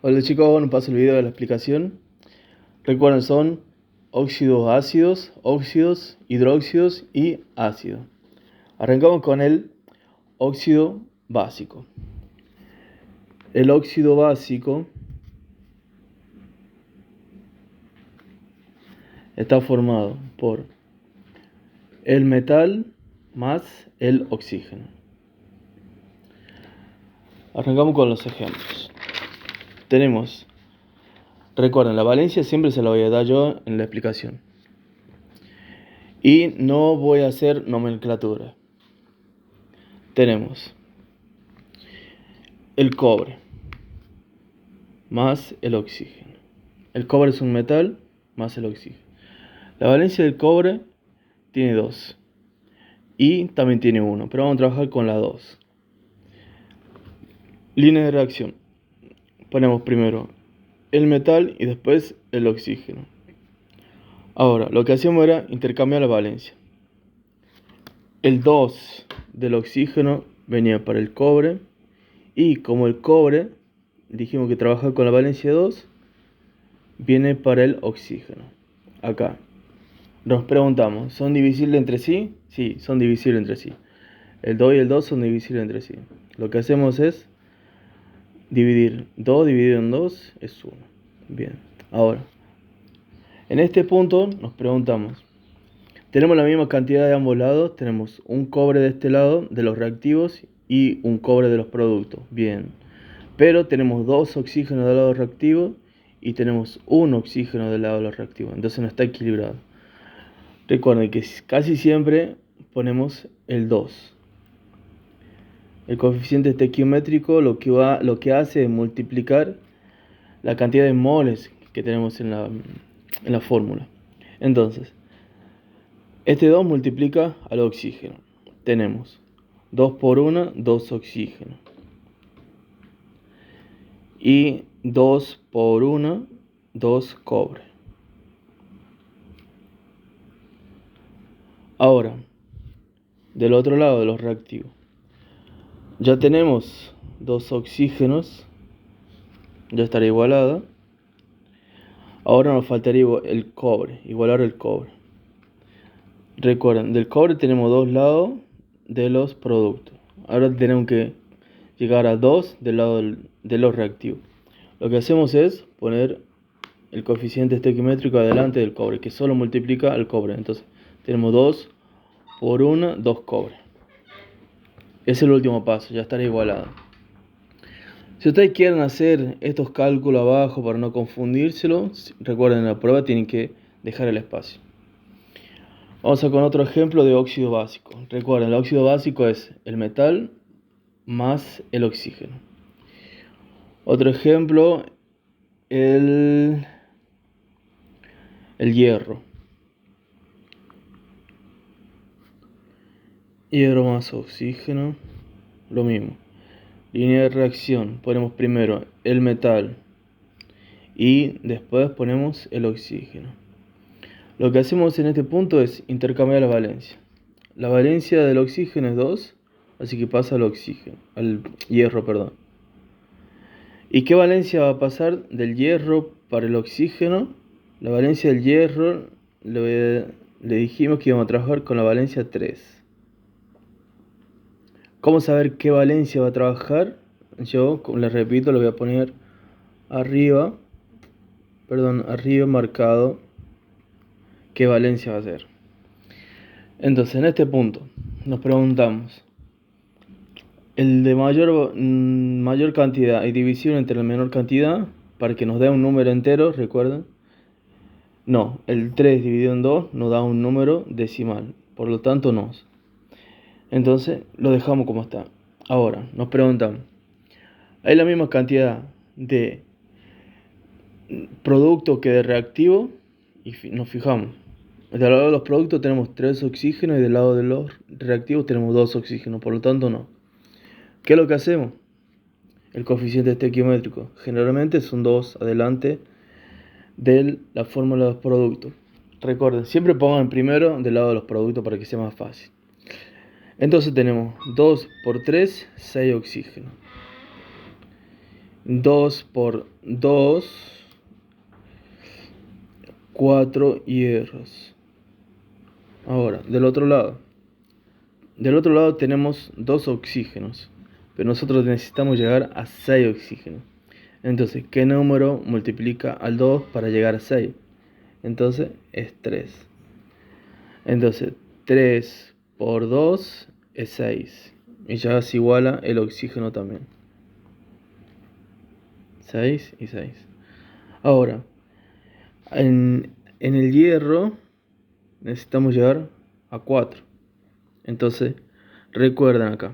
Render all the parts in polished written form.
Hola chicos, bueno, paso el video de la explicación. Recuerden, son óxidos ácidos, óxidos, hidróxidos y ácido. Arrancamos con el óxido básico. El óxido básico está formado por el metal más el oxígeno. Arrancamos con los ejemplos. Recuerden, la valencia siempre se la voy a dar yo en la explicación. Y no voy a hacer nomenclatura. Tenemos el cobre más el oxígeno. El cobre es un metal más el oxígeno. La valencia del cobre tiene 2 y también tiene 1, pero vamos a trabajar con la 2. Línea de reacción. Ponemos primero el metal y después el oxígeno. Ahora, lo que hacíamos era intercambiar la valencia. El 2 del oxígeno venía para el cobre y como el cobre dijimos que trabaja con la valencia 2, viene para el oxígeno. Acá nos preguntamos, ¿son divisibles entre sí? Sí, son divisibles entre sí. El 2 y el 2 son divisibles entre sí. Lo que hacemos es dividir 2 dividido en 2 es 1. Bien, ahora, en este punto nos preguntamos, tenemos la misma cantidad de ambos lados, tenemos un cobre de este lado de los reactivos y un cobre de los productos. Bien, pero tenemos 2 oxígenos del lado reactivo y tenemos un oxígeno del lado de los reactivos, entonces no está equilibrado. Recuerden que casi siempre ponemos el 2. El coeficiente estequiométrico lo que hace es multiplicar la cantidad de moles que tenemos en la fórmula. Entonces, este 2 multiplica al oxígeno. Tenemos 2 por 1, 2 oxígeno. Y 2 por 1, 2 cobre. Ahora, del otro lado de los reactivos, ya tenemos 2 oxígenos, ya estará igualada. Ahora nos faltaría el cobre, igualar el cobre. Recuerden, del cobre tenemos 2 lados de los productos. Ahora tenemos que llegar a 2 del lado de los reactivos. Lo que hacemos es poner el coeficiente estequiométrico adelante del cobre, que solo multiplica al cobre. Entonces tenemos 2 por 1, 2 cobre. Ese es el último paso, ya estará igualado. Si ustedes quieren hacer estos cálculos abajo para no confundírselo, recuerden, en la prueba tienen que dejar el espacio. Vamos a con otro ejemplo de óxido básico. Recuerden, el óxido básico es el metal más el oxígeno. Otro ejemplo, el hierro. Hierro más oxígeno, lo mismo. Línea de reacción, ponemos primero el metal y después ponemos el oxígeno. Lo que hacemos en este punto es intercambiar la valencia. La valencia del oxígeno es 2, así que pasa al hierro, perdón. ¿Y qué valencia va a pasar del hierro para el oxígeno? La valencia del hierro le dijimos que íbamos a trabajar con la valencia 3. ¿Cómo saber qué valencia va a trabajar? Yo, como les repito, lo voy a poner arriba marcado qué valencia va a ser. Entonces, en este punto nos preguntamos, el de mayor cantidad y división entre la menor cantidad para que nos dé un número entero, recuerden. No, el 3 dividido en 2 nos da un número decimal, por lo tanto no. Entonces lo dejamos como está. Ahora nos preguntamos, ¿hay la misma cantidad de producto que de reactivo? Y nos fijamos, del lado de los productos tenemos 3 oxígenos y del lado de los reactivos tenemos 2 oxígenos, por lo tanto no. ¿Qué es lo que hacemos? El coeficiente estequiométrico generalmente son 2 adelante de la fórmula de los productos. Recuerden, siempre pongan primero del lado de los productos para que sea más fácil. Entonces tenemos 2 por 3, 6 oxígenos. 2 por 2, 4 hierros. Ahora, del otro lado. Del otro lado tenemos 2 oxígenos, pero nosotros necesitamos llegar a 6 oxígenos. Entonces, ¿qué número multiplica al 2 para llegar a 6? Entonces, es 3. Entonces, 3 por 2 es 6. Y ya se iguala el oxígeno también. 6 y 6. Ahora, en el hierro necesitamos llegar a 4. Entonces, recuerden acá.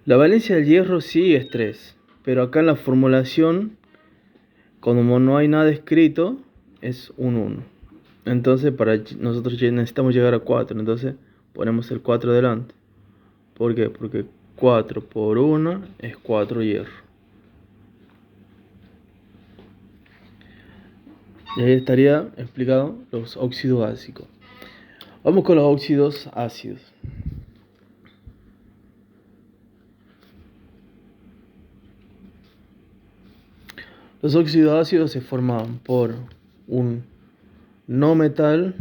La valencia del hierro sí es 3. Pero acá en la formulación, como no hay nada escrito, es un 1. Entonces, nosotros necesitamos llegar a 4. Entonces, ponemos el 4 delante. ¿Por qué? Porque 4 por 1 es 4 hierro. Y ahí estaría explicado los óxidos básicos. Vamos con los óxidos ácidos. Los óxidos ácidos se forman por un no metal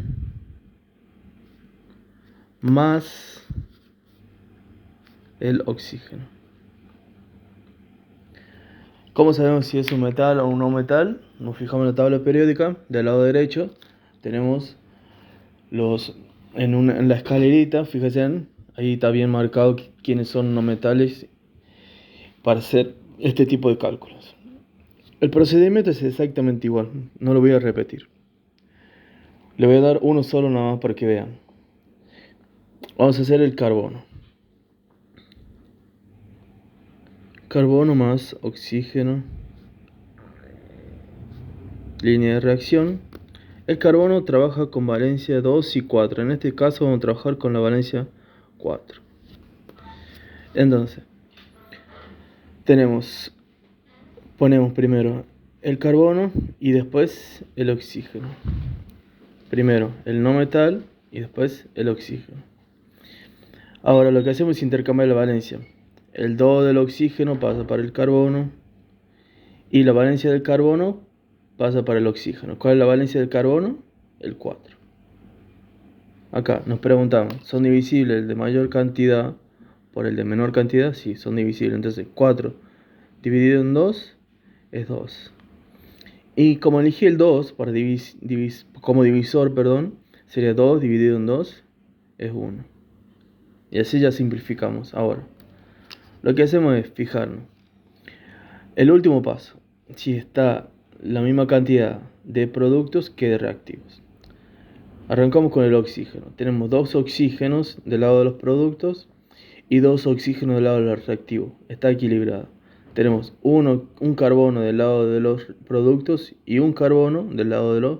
más el oxígeno. ¿Cómo sabemos si es un metal o un no metal? Nos fijamos en la tabla periódica. Del lado derecho tenemos en la escalerita, fíjense, ahí está bien marcado quiénes son no metales para hacer este tipo de cálculos. El procedimiento es exactamente igual, no lo voy a repetir. Le voy a dar uno solo nada más para que vean. Vamos a hacer el carbono. Carbono más oxígeno. Línea de reacción. El carbono trabaja con valencia 2 y 4. En este caso vamos a trabajar con la valencia 4. Entonces, ponemos primero el carbono y después el oxígeno. Primero el no metal y después el oxígeno. Ahora lo que hacemos es intercambiar la valencia. El 2 del oxígeno pasa para el carbono y la valencia del carbono pasa para el oxígeno. ¿Cuál es la valencia del carbono? El 4. Acá nos preguntamos, ¿son divisibles el de mayor cantidad por el de menor cantidad? Sí, son divisibles. Entonces 4 dividido en 2 es 2. Y como elegí el 2 para como divisor, sería 2 dividido en 2 es 1. Y así ya simplificamos. Ahora, lo que hacemos es fijarnos. El último paso, si está la misma cantidad de productos que de reactivos. Arrancamos con el oxígeno. Tenemos 2 oxígenos del lado de los productos y 2 oxígenos del lado de los reactivos. Está equilibrado. Tenemos un carbono del lado de los productos y un carbono del lado de los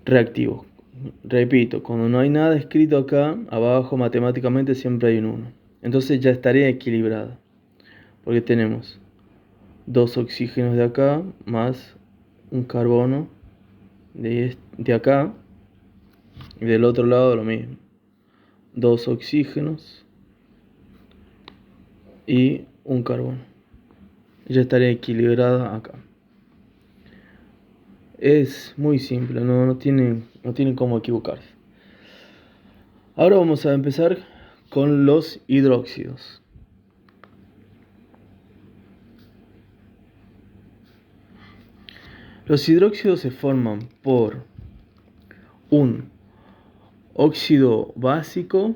reactivos. Repito, cuando no hay nada escrito acá, abajo matemáticamente siempre hay un 1. Entonces ya estaría equilibrada. Porque tenemos 2 oxígenos de acá más un carbono de acá. Y del otro lado lo mismo. 2 oxígenos y un carbono. Ya estaría equilibrada acá. Es muy simple, no tienen cómo equivocarse. Ahora vamos a empezar con los hidróxidos. Los hidróxidos se forman por un óxido básico.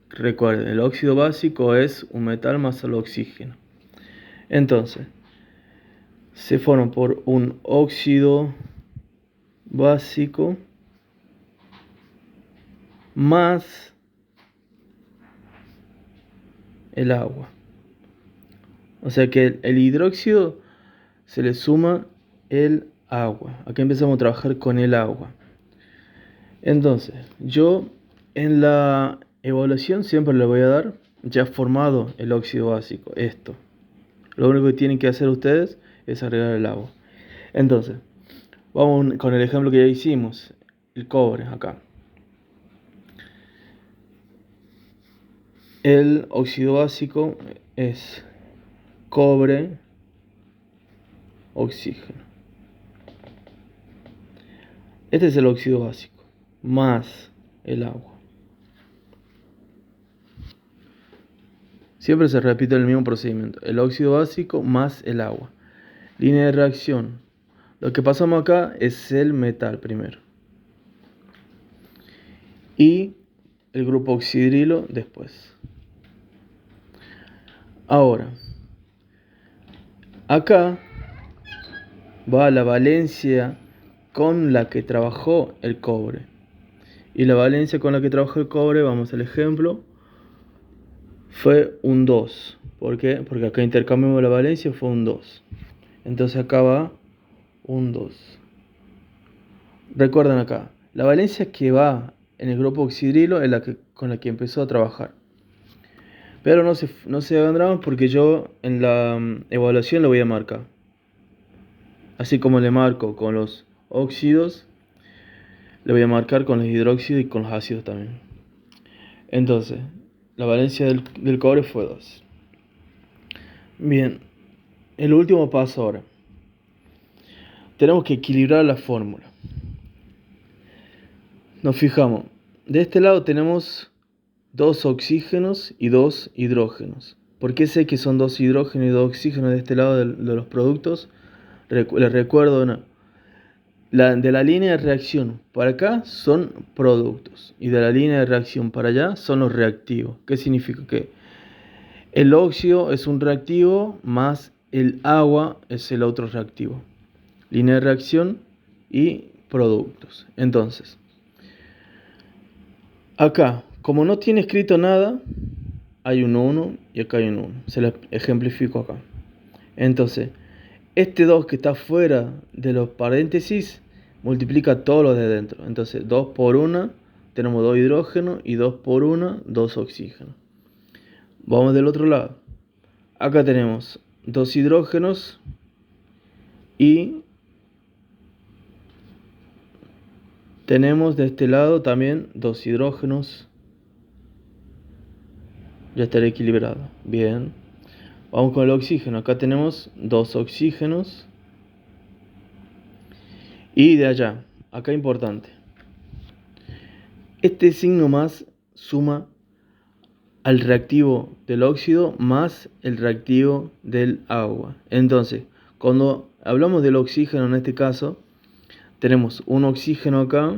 Recuerden, el óxido básico es un metal más el oxígeno. Entonces, se forman por un óxido básico más el agua. O sea que el hidróxido se le suma el agua. Acá empezamos a trabajar con el agua. Entonces, yo en la evaluación siempre le voy a dar ya formado el óxido básico, esto. Lo único que tienen que hacer ustedes es agregar el agua. Entonces, vamos con el ejemplo que ya hicimos, el cobre acá. El óxido básico es cobre oxígeno. Este es el óxido básico, más el agua. Siempre se repite el mismo procedimiento. El óxido básico más el agua. Línea de reacción. Lo que pasamos acá es el metal primero. Y el grupo oxidrilo después. Ahora, acá va la valencia con la que trabajó el cobre. Y la valencia con la que trabajó el cobre, vamos al ejemplo, fue un 2. ¿Por qué? Porque acá intercambiamos la valencia, fue un 2. Entonces acá va un 2. Recuerden acá, la valencia que va en el grupo oxidrilo es con la que empezó a trabajar. Pero no se hagan dramas porque yo en la evaluación lo voy a marcar. Así como le marco con los óxidos, le voy a marcar con los hidróxidos y con los ácidos también. Entonces, la valencia del cobre fue 2. Bien, el último paso ahora. Tenemos que equilibrar la fórmula. Nos fijamos, de este lado tenemos 2 oxígenos y 2 hidrógenos. ¿Por qué sé que son 2 hidrógenos y 2 oxígenos de este lado de los productos? Les recuerdo, de la línea de reacción para acá son productos y de la línea de reacción para allá son los reactivos. ¿Qué significa? Que el óxido es un reactivo más el agua es el otro reactivo. Línea de reacción y productos. Entonces, acá, como no tiene escrito nada, hay un 1 y acá hay un 1. Se lo ejemplifico acá. Entonces, este 2 que está fuera de los paréntesis multiplica todos los de dentro. Entonces 2 por 1 tenemos 2 hidrógenos y 2 por 1, 2 oxígenos. Vamos del otro lado. Acá tenemos 2 hidrógenos y tenemos de este lado también 2 hidrógenos. Ya estará equilibrado. Bien. Vamos con el oxígeno. Acá tenemos 2 oxígenos. Y de allá, acá importante. Este signo más suma al reactivo del óxido más el reactivo del agua. Entonces, cuando hablamos del oxígeno en este caso, tenemos un oxígeno acá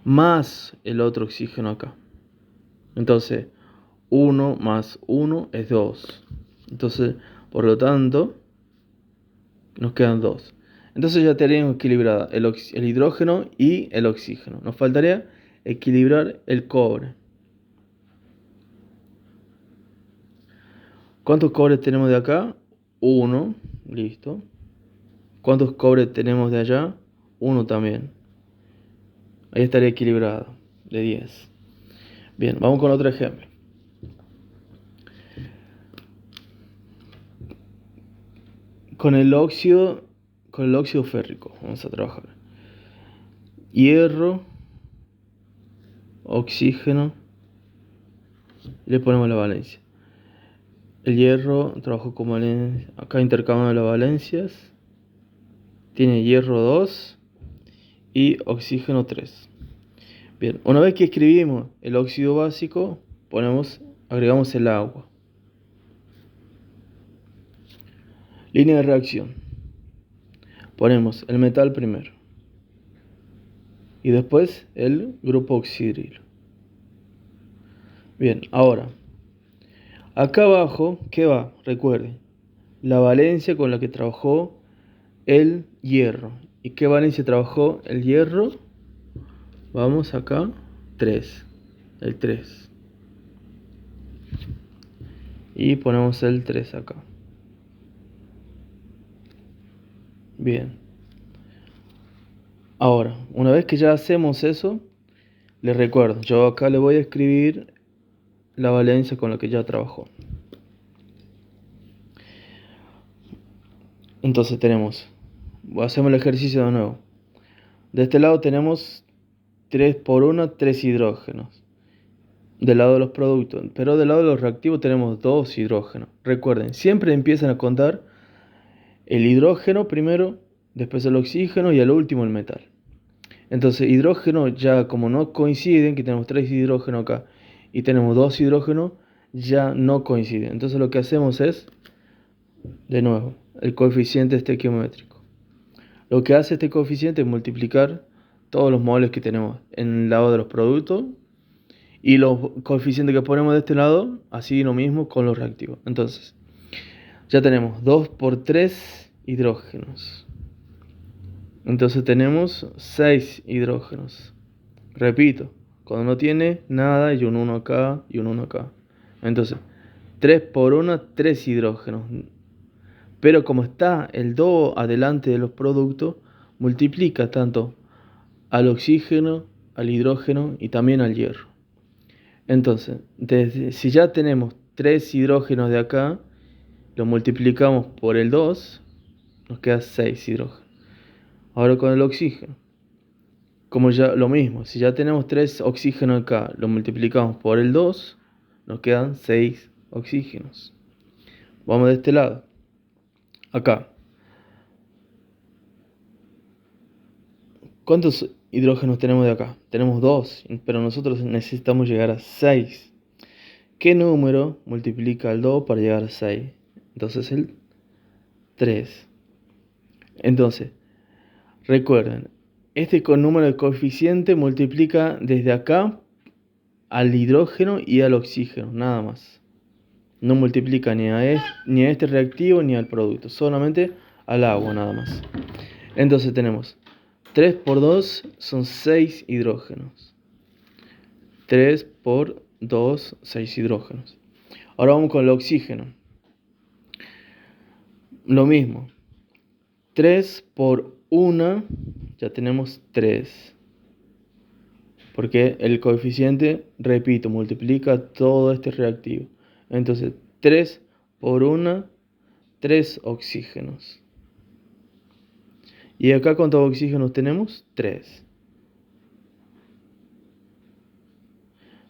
más el otro oxígeno acá. Entonces, 1 más 1 es 2. Entonces, por lo tanto, nos quedan 2. Entonces ya tenemos equilibrada el hidrógeno y el oxígeno. Nos faltaría equilibrar el cobre. ¿Cuántos cobres tenemos de acá? 1. Listo. ¿Cuántos cobres tenemos de allá? 1 también. Ahí estaría equilibrado. De 10. Bien, vamos con otro ejemplo. Con el óxido férrico vamos a trabajar. Hierro, oxígeno, le ponemos la valencia. El hierro trabajó con valencia. Acá intercambiamos las valencias. Tiene hierro 2 y oxígeno 3. Bien, una vez que escribimos el óxido básico, agregamos el agua. Línea de reacción. Ponemos el metal primero. Y después el grupo oxidrilo. Bien, ahora, acá abajo, ¿qué va? Recuerden, la valencia con la que trabajó el hierro. ¿Y qué valencia trabajó el hierro? Vamos acá, 3. El 3. Y ponemos el 3 acá. Bien. Ahora, una vez que ya hacemos eso, les recuerdo, yo acá le voy a escribir la valencia con la que ya trabajó. Entonces hacemos el ejercicio de nuevo. De este lado tenemos 3 por 1, 3 hidrógenos. Del lado de los productos. Pero del lado de los reactivos tenemos 2 hidrógenos. Recuerden, siempre empiezan a contar el hidrógeno primero, después el oxígeno y al último el metal. Entonces hidrógeno ya como no coinciden, que tenemos 3 hidrógenos acá y tenemos 2 hidrógenos, ya no coinciden. Entonces lo que hacemos es, de nuevo, el coeficiente estequiométrico. Lo que hace este coeficiente es multiplicar todos los moles que tenemos en el lado de los productos y los coeficientes que ponemos de este lado, así lo mismo con los reactivos. Entonces, ya tenemos 2 por 3 hidrógenos. Entonces tenemos 6 hidrógenos. Repito, cuando no tiene nada y un 1 acá y un 1 acá. Entonces, 3 por 1, 3 hidrógenos. Pero como está el 2 adelante de los productos, multiplica tanto al oxígeno, al hidrógeno y también al hierro. Entonces, si ya tenemos 3 hidrógenos de acá, lo multiplicamos por el 2, nos queda 6 hidrógenos. Ahora con el oxígeno, como ya lo mismo, si ya tenemos 3 oxígenos acá, lo multiplicamos por el 2, nos quedan 6 oxígenos. Vamos de este lado. Acá. ¿Cuántos hidrógenos tenemos de acá? Tenemos 2, pero nosotros necesitamos llegar a 6. ¿Qué número multiplica el 2 para llegar a 6? Entonces el 3. Entonces, recuerden, este con número de coeficiente multiplica desde acá al hidrógeno y al oxígeno, nada más. No multiplica ni a este reactivo ni al producto, solamente al agua, nada más. Entonces tenemos 3 por 2 son 6 hidrógenos. 3 por 2, 6 hidrógenos. Ahora vamos con el oxígeno. Lo mismo. 3 por 1, ya tenemos 3. Porque el coeficiente, repito, multiplica todo este reactivo. Entonces, 3 por 1, 3 oxígenos. ¿Y acá cuántos oxígenos tenemos? 3.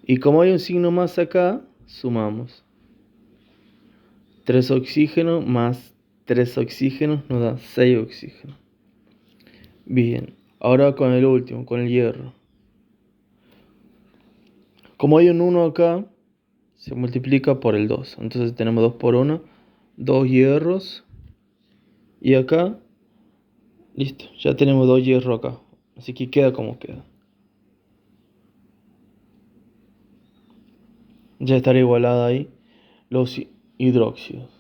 Y como hay un signo más acá, sumamos. 3 oxígenos más 3 oxígenos nos da 6 oxígenos. Bien, ahora con el último, con el hierro. Como hay un 1 acá, se multiplica por el 2. Entonces tenemos 2 por 1, 2 hierros. Y acá, listo, ya tenemos 2 hierros acá. Así que queda como queda. Ya estará igualada ahí los hidróxidos.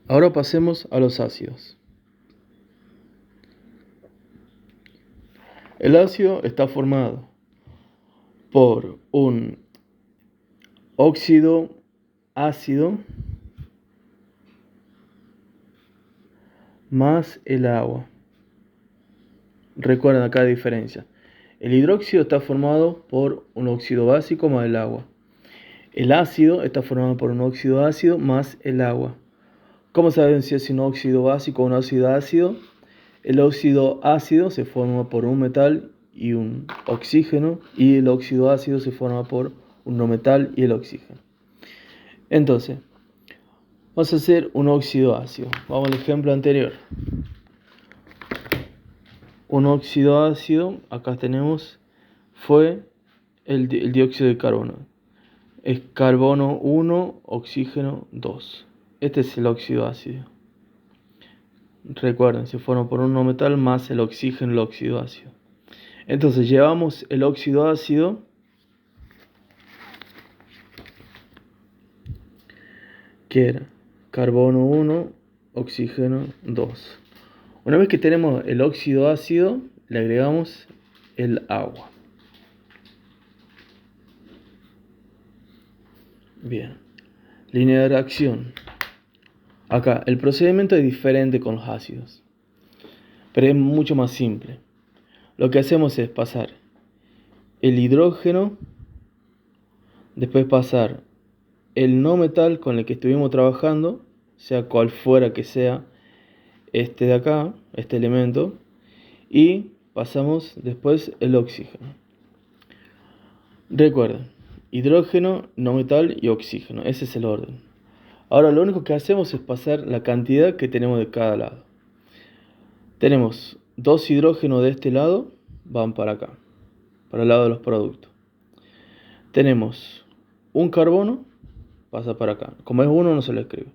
Ahora pasemos a los ácidos. El ácido está formado por un óxido ácido más el agua. Recuerden acá la diferencia. El hidróxido está formado por un óxido básico más el agua. El ácido está formado por un óxido ácido más el agua. ¿Cómo saben si es un óxido básico o un óxido ácido? El óxido ácido se forma por un metal y un oxígeno, y el óxido ácido se forma por un no metal y el oxígeno. Entonces, vamos a hacer un óxido ácido. Vamos al ejemplo anterior. Un óxido ácido, acá tenemos, fue el dióxido de carbono. Es carbono 1, oxígeno 2. Este es el óxido ácido. Recuerden, se forma por un no metal más el oxígeno, el óxido ácido. Entonces llevamos el óxido ácido que era carbono 1, oxígeno 2. Una vez que tenemos el óxido ácido, le agregamos el agua. Bien, línea de reacción. Acá el procedimiento es diferente con los ácidos, pero es mucho más simple. Lo que hacemos es pasar el hidrógeno, después pasar el no metal con el que estuvimos trabajando, sea cual fuera que sea este de acá, este elemento, y pasamos después el oxígeno. Recuerden, hidrógeno, no metal y oxígeno, ese es el orden. Ahora lo único que hacemos es pasar la cantidad que tenemos de cada lado. Tenemos 2 hidrógenos de este lado, van para acá, para el lado de los productos. Tenemos un carbono, pasa para acá. Como es 1, no se lo escribe.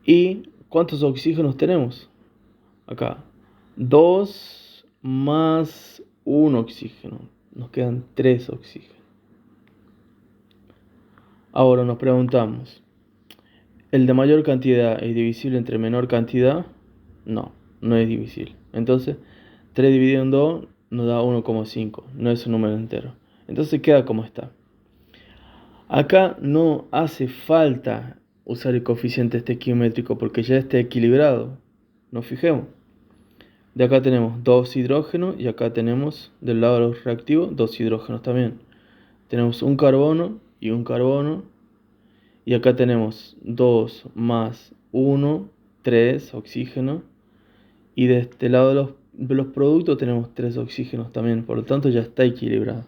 ¿Y cuántos oxígenos tenemos? Acá, 2 más 1 oxígeno. Nos quedan 3 oxígenos. Ahora nos preguntamos, ¿el de mayor cantidad es divisible entre menor cantidad? No, no es divisible. Entonces, 3 dividido en 2 nos da 1,5. No es un número entero. Entonces queda como está. Acá no hace falta usar el coeficiente estequiométrico porque ya está equilibrado. Nos fijemos. De acá tenemos 2 hidrógenos y acá tenemos del lado de los reactivos 2 hidrógenos también. Tenemos un carbono y un carbono. Y acá tenemos 2 más 1, 3 oxígenos. Y de este lado de los productos tenemos 3 oxígenos también. Por lo tanto ya está equilibrado.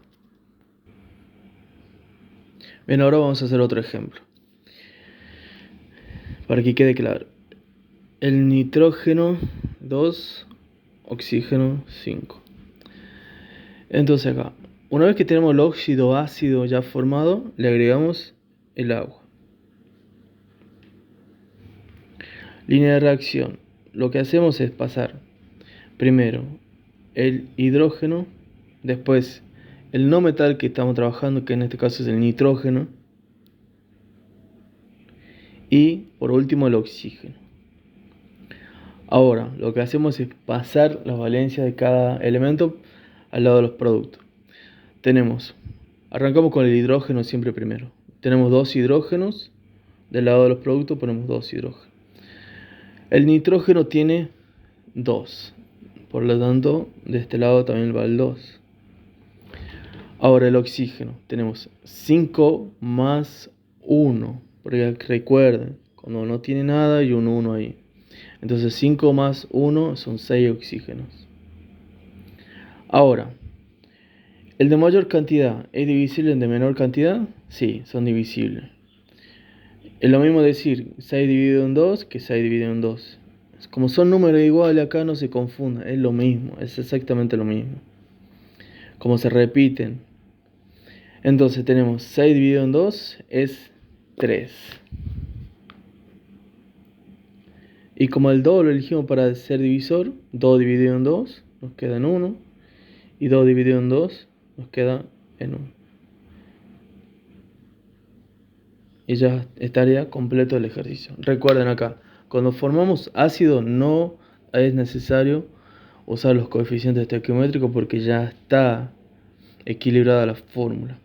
Bien, ahora vamos a hacer otro ejemplo. Para que quede claro. El nitrógeno 2, oxígeno 5. Entonces acá, una vez que tenemos el óxido ácido ya formado, le agregamos el agua. Línea de reacción. Lo que hacemos es pasar primero el hidrógeno, después el no metal que estamos trabajando, que en este caso es el nitrógeno, y por último el oxígeno. Ahora, lo que hacemos es pasar las valencias de cada elemento al lado de los productos. Arrancamos con el hidrógeno siempre primero. Tenemos 2 hidrógenos, del lado de los productos ponemos 2 hidrógenos. El nitrógeno tiene 2, por lo tanto de este lado también va el 2. Ahora el oxígeno, tenemos 5 más 1, porque recuerden, cuando no tiene nada hay un 1 ahí. Entonces 5 más 1 son 6 oxígenos. Ahora, ¿el de mayor cantidad es divisible en de menor cantidad? Sí, son divisibles. Es lo mismo decir 6 dividido en 2 que 6 dividido en 2. Como son números iguales acá no se confundan, es lo mismo, es exactamente lo mismo. Como se repiten. Entonces tenemos 6 dividido en 2 es 3. Y como el 2 lo elegimos para ser divisor, 2 dividido en 2 nos queda en 1. Y 2 dividido en 2 nos queda en 1. Y ya estaría completo el ejercicio. Recuerden acá, cuando formamos ácido no es necesario usar los coeficientes estequiométricos porque ya está equilibrada la fórmula.